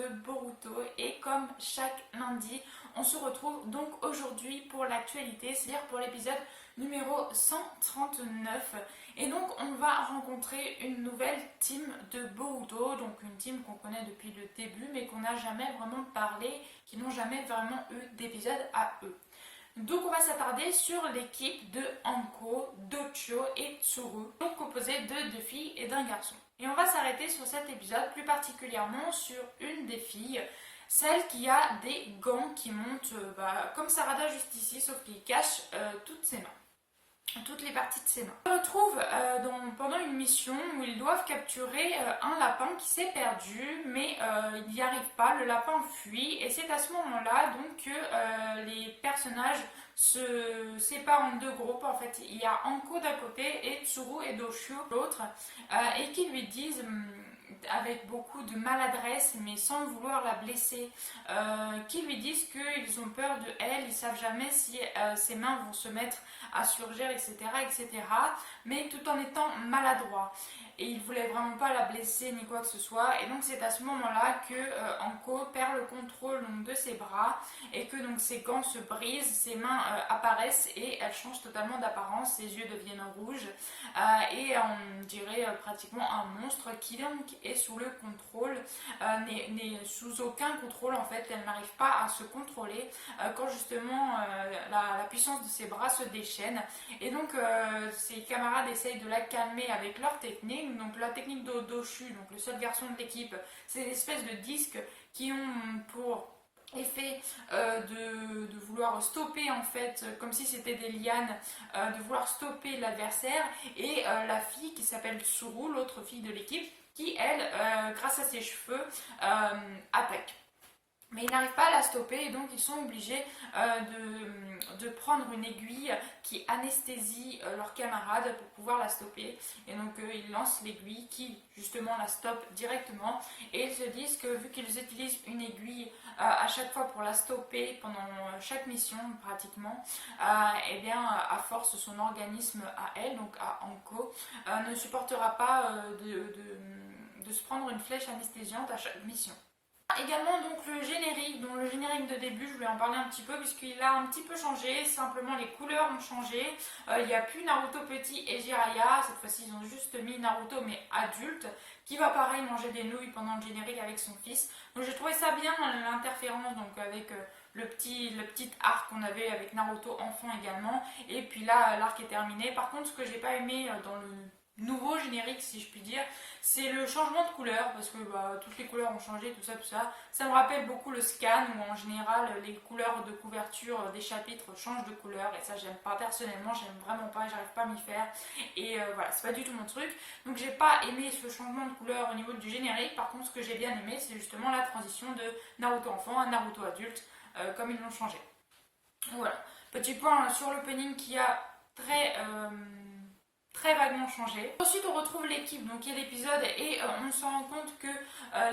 de Boruto et comme chaque lundi, on se retrouve donc aujourd'hui pour l'actualité, c'est-à-dire pour l'épisode numéro 139 et donc on va rencontrer une nouvelle team de Boruto, donc une team qu'on connaît depuis le début mais qu'on n'a jamais vraiment parlé, qui n'ont jamais vraiment eu d'épisode à eux. Donc on va s'attarder sur l'équipe de Anko, Dochio et Tsuru, donc composée de deux filles et d'un garçon. Et on va s'arrêter sur cet épisode, plus particulièrement sur une des filles, celle qui a des gants qui montent comme Sarada juste ici, sauf qu'il cache toutes ses mains. Toutes les parties de ses mains. On se retrouve pendant une mission où ils doivent capturer un lapin qui s'est perdu, mais ils n'y arrivent pas, le lapin fuit, et c'est à ce moment-là donc que les personnages se séparent en deux groupes. En fait, il y a Anko d'un côté et Tsuru et Doshio l'autre, et qui lui disent avec beaucoup de maladresse mais sans vouloir la blesser, qui lui disent qu'ils ont peur de elle, ils ne savent jamais si ses mains vont se mettre à surgir, etc., mais tout en étant maladroit. Et il ne voulait vraiment pas la blesser ni quoi que ce soit, et donc c'est à ce moment-là que Anko perd le contrôle donc, de ses bras, et que donc ses gants se brisent, ses mains apparaissent et elles changent totalement d'apparence, ses yeux deviennent rouges, et on dirait pratiquement un monstre qui donc est sous le contrôle, n'est sous aucun contrôle en fait, elle n'arrive pas à se contrôler quand justement la puissance de ses bras se déchaîne, et donc ses camarades essayent de la calmer avec leur technique. Donc la technique d'Odoshu, donc le seul garçon de l'équipe, c'est des espèces de disques qui ont pour effet de vouloir stopper en fait, comme si c'était des lianes, de vouloir stopper l'adversaire, et la fille qui s'appelle Tsuru, l'autre fille de l'équipe, qui elle, grâce à ses cheveux, attaque. Mais ils n'arrivent pas à la stopper et donc ils sont obligés de prendre une aiguille qui anesthésie leurs camarades pour pouvoir la stopper. Et donc ils lancent l'aiguille qui justement la stoppe directement. Et ils se disent que vu qu'ils utilisent une aiguille à chaque fois pour la stopper pendant chaque mission pratiquement, et bien à force son organisme à elle, donc à Anko, ne supportera pas de se prendre une flèche anesthésiante à chaque mission. Également donc le générique, dont le générique de début, je voulais en parler un petit peu puisqu'il a un petit peu changé, simplement les couleurs ont changé, il n'y a plus Naruto petit et Jiraiya, cette fois-ci ils ont juste mis Naruto mais adulte, qui va pareil manger des nouilles pendant le générique avec son fils. Donc j'ai trouvé ça bien, l'interférence donc avec le petit arc qu'on avait avec Naruto enfant également, et puis là l'arc est terminé. Par contre ce que j'ai pas aimé dans le nouveau générique si je puis dire, c'est le changement de couleur, parce que toutes les couleurs ont changé, tout ça. Ça me rappelle beaucoup le scan où en général les couleurs de couverture des chapitres changent de couleur, et ça j'aime pas personnellement, j'aime vraiment pas, j'arrive pas à m'y faire, et voilà, c'est pas du tout mon truc. Donc j'ai pas aimé ce changement de couleur au niveau du générique. Par contre ce que j'ai bien aimé c'est justement la transition de Naruto enfant à Naruto adulte, comme ils l'ont changé. Donc, voilà, petit point sur l'opening qui a très vaguement changé. Ensuite on retrouve l'équipe, donc il y a l'épisode et on se rend compte que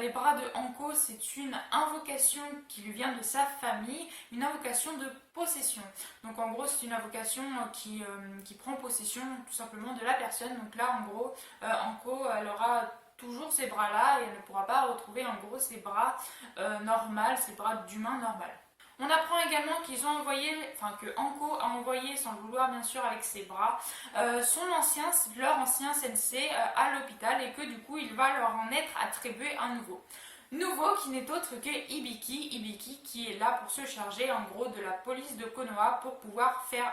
les bras de Anko c'est une invocation qui lui vient de sa famille, une invocation de possession. Donc en gros c'est une invocation qui prend possession tout simplement de la personne. Donc là en gros Anko elle aura toujours ces bras là et elle ne pourra pas retrouver en gros ses bras normaux, ses bras d'humain normal. On apprend également qu'ils ont envoyé, que Anko a envoyé, sans le vouloir bien sûr avec ses bras, leur ancien sensei à l'hôpital, et que du coup il va leur en être attribué un nouveau. Nouveau qui n'est autre que Hibiki qui est là pour se charger en gros de la police de Konoha pour pouvoir faire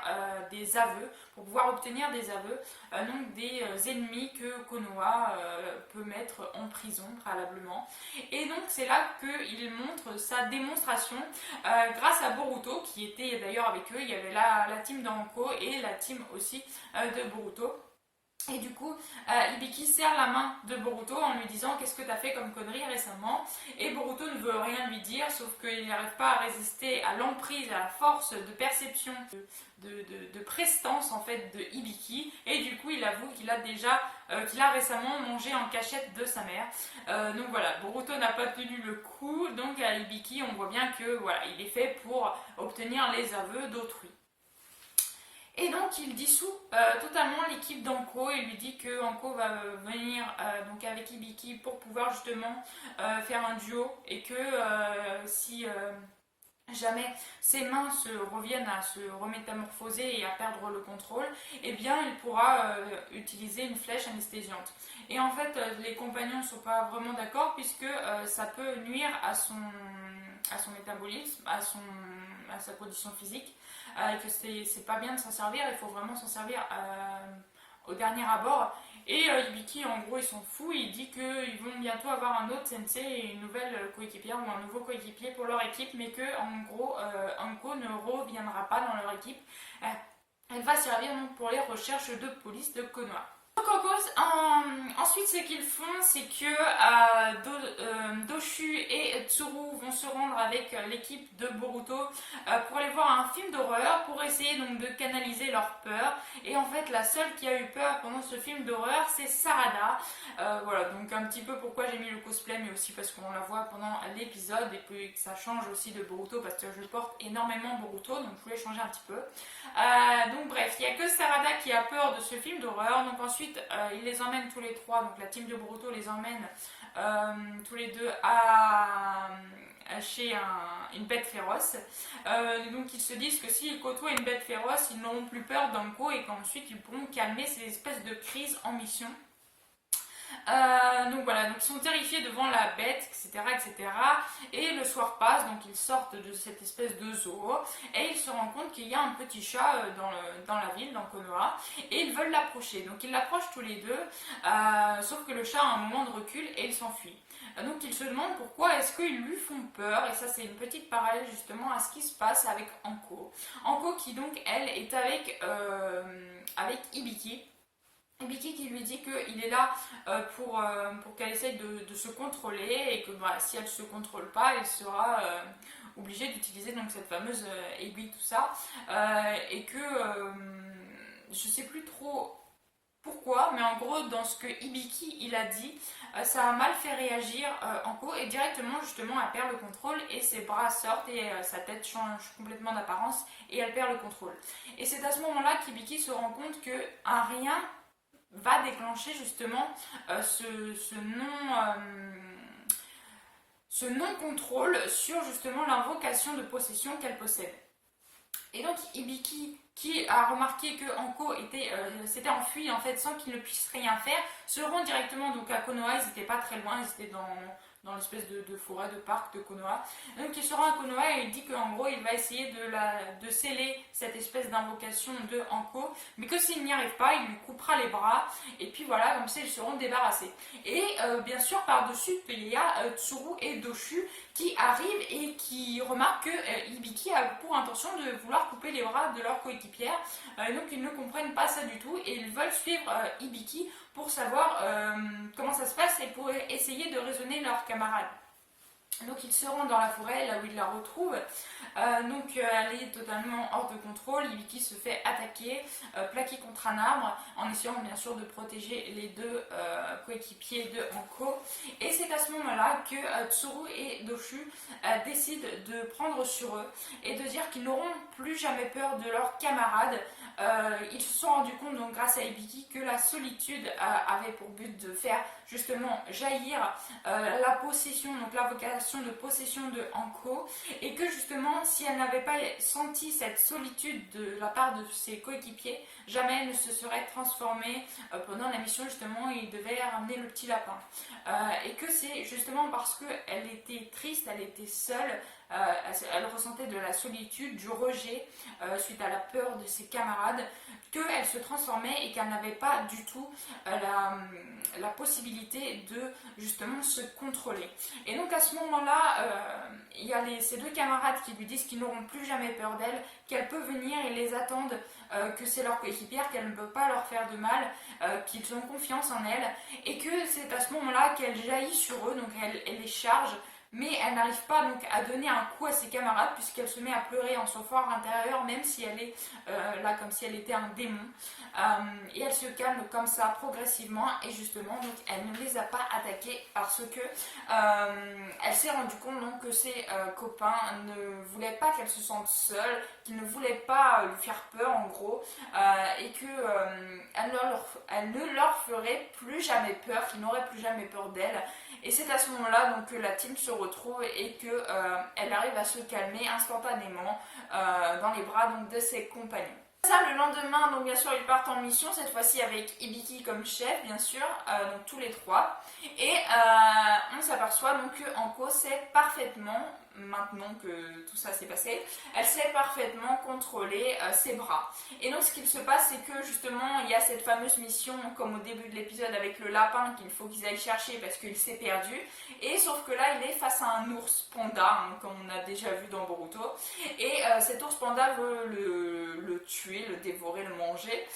des aveux, pour pouvoir obtenir des aveux, donc des ennemis que Konoha peut mettre en prison préalablement. Et donc c'est là qu'il montre sa démonstration grâce à Boruto qui était d'ailleurs avec eux. Il y avait la team d'Anko et la team aussi de Boruto. Et du coup, Hibiki serre la main de Boruto en lui disant « Qu'est-ce que tu as fait comme connerie récemment ?» Et Boruto ne veut rien lui dire, sauf qu'il n'arrive pas à résister à l'emprise, à la force de perception, de prestance en fait de Hibiki. Et du coup, il avoue qu'il a récemment mangé en cachette de sa mère. Donc voilà, Boruto n'a pas tenu le coup. Donc à Hibiki, on voit bien que voilà, il est fait pour obtenir les aveux d'autrui. Et donc il dissout totalement l'équipe d'Anko et lui dit que Anko va venir donc avec Hibiki pour pouvoir justement faire un duo et que si jamais ses mains se reviennent à se remétamorphoser et à perdre le contrôle, eh bien il pourra utiliser une flèche anesthésiante. Et en fait les compagnons ne sont pas vraiment d'accord puisque ça peut nuire à son métabolisme, à sa condition physique, et que c'est pas bien de s'en servir, il faut vraiment s'en servir au dernier abord. Et Hibiki, en gros, il s'en fout, il dit qu'ils vont bientôt avoir un autre sensei et une nouvelle coéquipière ou un nouveau coéquipier pour leur équipe, mais que, en gros, Anko ne reviendra pas dans leur équipe. Elle va servir donc pour les recherches de police de Konoha. Ensuite, ce qu'ils font, c'est que Doshu et Tsuru vont se rendre avec l'équipe de Boruto pour aller voir un film d'horreur, pour essayer donc de canaliser leur peur. Et en fait, la seule qui a eu peur pendant ce film d'horreur, c'est Sarada. Voilà, donc un petit peu pourquoi j'ai mis le cosplay, mais aussi parce qu'on la voit pendant l'épisode et puis que ça change aussi de Boruto, parce que je porte énormément Boruto, donc je voulais changer un petit peu. Donc bref, il n'y a que Sarada qui a peur de ce film d'horreur. Donc ensuite, il les emmène tous les trois, donc la team de Boruto les emmène tous les deux chez une bête féroce. Donc ils se disent que s'ils côtoient une bête féroce, ils n'auront plus peur d'Anko et qu'ensuite ils pourront calmer ces espèces de crises en mission. Donc voilà, donc ils sont terrifiés devant la bête, etc., etc. Et le soir passe, donc ils sortent de cette espèce de zoo et ils se rendent compte qu'il y a un petit chat dans la ville, dans Konoha, et ils veulent l'approcher. Donc ils l'approchent tous les deux, sauf que le chat a un moment de recul et il s'enfuit. Donc ils se demandent pourquoi est-ce qu'ils lui font peur, et ça c'est une petite parallèle justement à ce qui se passe avec Anko. Anko qui donc elle est avec Hibiki. Hibiki qui lui dit qu'il est là pour qu'elle essaye de se contrôler et que bah, si elle ne se contrôle pas, elle sera obligée d'utiliser donc cette fameuse aiguille, tout ça. Et que je ne sais plus trop pourquoi, mais en gros, dans ce que Hibiki il a dit, ça a mal fait réagir Anko et directement, justement, elle perd le contrôle et ses bras sortent et sa tête change complètement d'apparence et elle perd le contrôle. Et c'est à ce moment-là qu'Hibiki se rend compte qu'un rien va déclencher justement ce non-contrôle sur justement l'invocation de possession qu'elle possède. Et donc Hibiki, qui a remarqué que Anko s'était enfui en fait sans qu'il ne puisse rien faire, se rend directement donc à Konoha. Ils n'étaient pas très loin, ils étaient dans l'espèce de forêt, de parc de Konoha. Donc il se rend à Konoha et il dit qu'en gros il va essayer de sceller cette espèce d'invocation de Anko, mais que s'il n'y arrive pas, il lui coupera les bras, et puis voilà, comme ça ils seront débarrassés. Et bien sûr par-dessus il y a Tsuru et Doshu qui arrivent et qui remarquent que Hibiki a pour intention de vouloir couper les bras de leur coéquipière, donc ils ne comprennent pas ça du tout et ils veulent suivre Hibiki pour savoir comment ça se passe et pour essayer de raisonner leurs camarades. Donc ils se rendent dans la forêt, là où ils la retrouvent. Donc elle est totalement hors de contrôle. Hibiki se fait attaquer, plaqué contre un arbre, en essayant bien sûr de protéger les deux coéquipiers de Anko. Et c'est à ce moment-là que Tsuru et Doshu décident de prendre sur eux et de dire qu'ils n'auront plus jamais peur de leurs camarades. Ils se sont rendus compte, donc grâce à Hibiki, que la solitude avait pour but de faire justement jaillir la possession, donc l'invocation de possession de Anko, et que justement si elle n'avait pas senti cette solitude de la part de ses coéquipiers, jamais elle ne se serait transformée pendant la mission justement où il devait ramener le petit lapin. Et que c'est justement parce qu'elle était triste, elle était seule, elle ressentait de la solitude, du rejet suite à la peur de ses camarades, qu'elle se transformait et qu'elle n'avait pas du tout la possibilité de justement se contrôler. Et donc à ce moment-là, il y a ces deux camarades qui lui disent qu'ils n'auront plus jamais peur d'elle, qu'elle peut venir, ils les attendent, que c'est leur coéquipière, qu'elle ne peut pas leur faire de mal, qu'ils ont confiance en elle, et que c'est à ce moment-là qu'elle jaillit sur eux, donc elle les charge mais elle n'arrive pas donc à donner un coup à ses camarades puisqu'elle se met à pleurer en son fort intérieur, même si elle est là comme si elle était un démon. Et elle se calme comme ça progressivement, et justement donc elle ne les a pas attaqués parce que elle s'est rendue compte donc que ses copains ne voulaient pas qu'elle se sente seule, qu'ils ne voulaient pas lui faire peur en gros, et que elle ne leur ferait plus jamais peur, qu'ils n'auraient plus jamais peur d'elle. Et c'est à ce moment-là donc, que la team se retrouve et qu'elle arrive à se calmer instantanément dans les bras donc, de ses compagnons. Ça, le lendemain, donc bien sûr, ils partent en mission, cette fois-ci avec Hibiki comme chef, bien sûr, donc tous les trois. Et on s'aperçoit donc que Anko sait parfaitement, maintenant que tout ça s'est passé, elle sait parfaitement contrôler ses bras. Et donc ce qu'il se passe, c'est que justement, il y a cette fameuse mission, comme au début de l'épisode, avec le lapin qu'il faut qu'ils aillent chercher parce qu'il s'est perdu. Et sauf que là, il est face à un ours panda, hein, comme on a déjà vu dans Boruto. Et cet ours panda veut le tuer, le dévorer, le manger.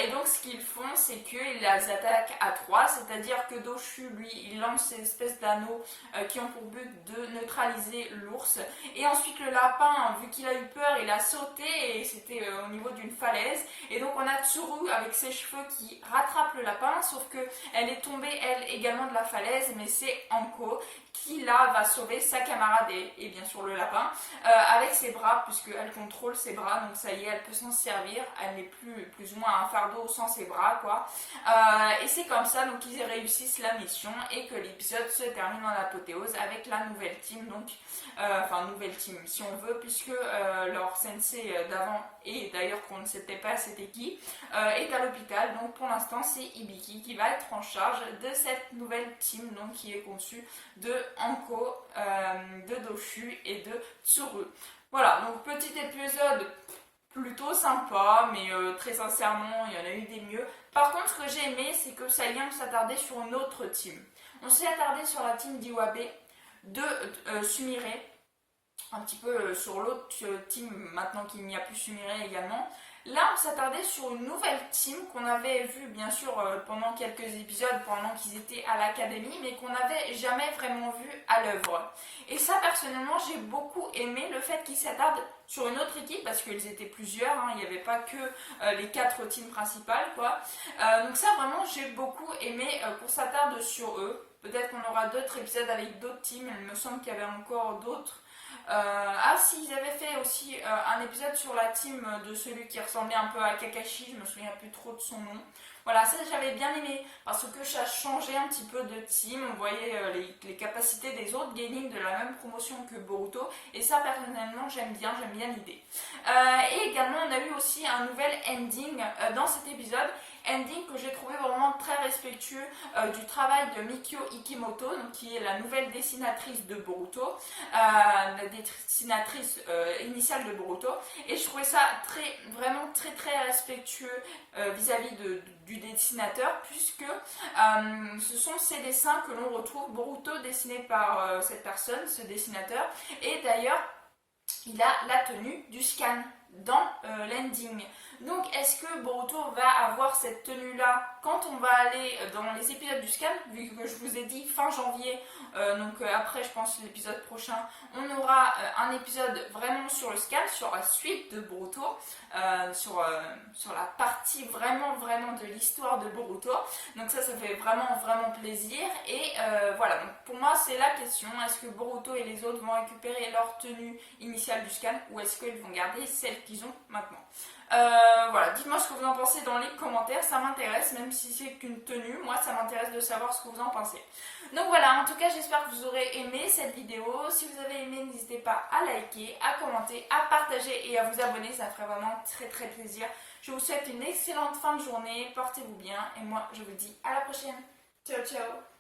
Et donc ce qu'ils font, c'est qu'ils les attaquent à trois, c'est-à-dire que Doshu, lui, il lance ces espèces d'anneaux qui ont pour but de neutraliser l'ours. Et ensuite le lapin, vu qu'il a eu peur, il a sauté et c'était au niveau d'une falaise. Et donc on a Tsuru avec ses cheveux qui rattrape le lapin, sauf que elle est tombée elle également de la falaise, mais c'est Anko qui là va sauver sa camarade et bien sûr le lapin avec ses bras, puisqu'elle contrôle ses bras, donc ça y est, elle peut s'en servir, elle n'est plus ou moins un fardeau sans ses bras quoi. Et c'est comme ça donc qu'ils réussissent la mission et que l'épisode se termine en apothéose avec la nouvelle team, donc enfin nouvelle team si on veut, puisque leur sensei d'avant, et d'ailleurs qu'on ne sait pas c'était qui, est à l'hôpital. Donc pour l'instant c'est Hibiki qui va être en charge de cette nouvelle team donc qui est conçue de Anko, de Doshu et de Tsuru. Voilà, donc petit épisode plutôt sympa, mais très sincèrement, il y en a eu des mieux. Par contre, ce que j'ai aimé, c'est que ça vient s'attarder sur une autre team. On s'est attardé sur la team d'Iwabe, de Sumire, un petit peu sur l'autre team, maintenant qu'il n'y a plus Sumire également. Là, on s'attardait sur une nouvelle team qu'on avait vue, bien sûr, pendant quelques épisodes, pendant qu'ils étaient à l'académie, mais qu'on n'avait jamais vraiment vu à l'œuvre. Et ça, personnellement, j'ai beaucoup aimé le fait qu'ils s'attardent sur une autre équipe, parce qu'ils étaient plusieurs, hein, il n'y avait pas que les 4 teams principales, quoi. Donc ça, vraiment, j'ai beaucoup aimé qu'on s'attarde sur eux. Peut-être qu'on aura d'autres épisodes avec d'autres teams, il me semble qu'il y avait encore d'autres. Ah si, ils avaient fait aussi un épisode sur la team de celui qui ressemblait un peu à Kakashi, je me souviens plus trop de son nom. Voilà, ça j'avais bien aimé parce que ça changeait un petit peu de team, on voyait les capacités des autres gaming de la même promotion que Boruto, et ça personnellement j'aime bien l'idée. Et également on a eu aussi un nouvel ending dans cet épisode, ending que j'ai trouvé vraiment très respectueux du travail de Mikio Ikimoto, donc, qui est la nouvelle dessinatrice de Boruto, la dessinatrice initiale de Boruto, et je trouvais ça vraiment très respectueux vis-à-vis du dessinateur, puisque ce sont ces dessins que l'on retrouve, Boruto dessiné par cette personne, ce dessinateur, et d'ailleurs il a la tenue du scan dans l'ending. Donc est-ce que Boruto va avoir cette tenue là quand on va aller dans les épisodes du scan, vu que je vous ai dit fin janvier, donc après je pense l'épisode prochain, on aura un épisode vraiment sur le scan, sur la suite de Boruto, sur la partie vraiment de l'histoire de Boruto. Donc ça fait vraiment plaisir. Et voilà, donc pour moi c'est la question, est-ce que Boruto et les autres vont récupérer leur tenue initiale du scan, ou est-ce qu'ils vont garder celle qu'ils ont maintenant? Voilà, dites-moi ce que vous en pensez dans les commentaires, ça m'intéresse, même si c'est qu'une tenue, moi ça m'intéresse de savoir ce que vous en pensez. Donc voilà, en tout cas j'espère que vous aurez aimé cette vidéo. Si vous avez aimé, n'hésitez pas à liker, à commenter, à partager et à vous abonner, ça ferait vraiment très plaisir. Je vous souhaite une excellente fin de journée, portez-vous bien et moi je vous dis à la prochaine. Ciao ciao.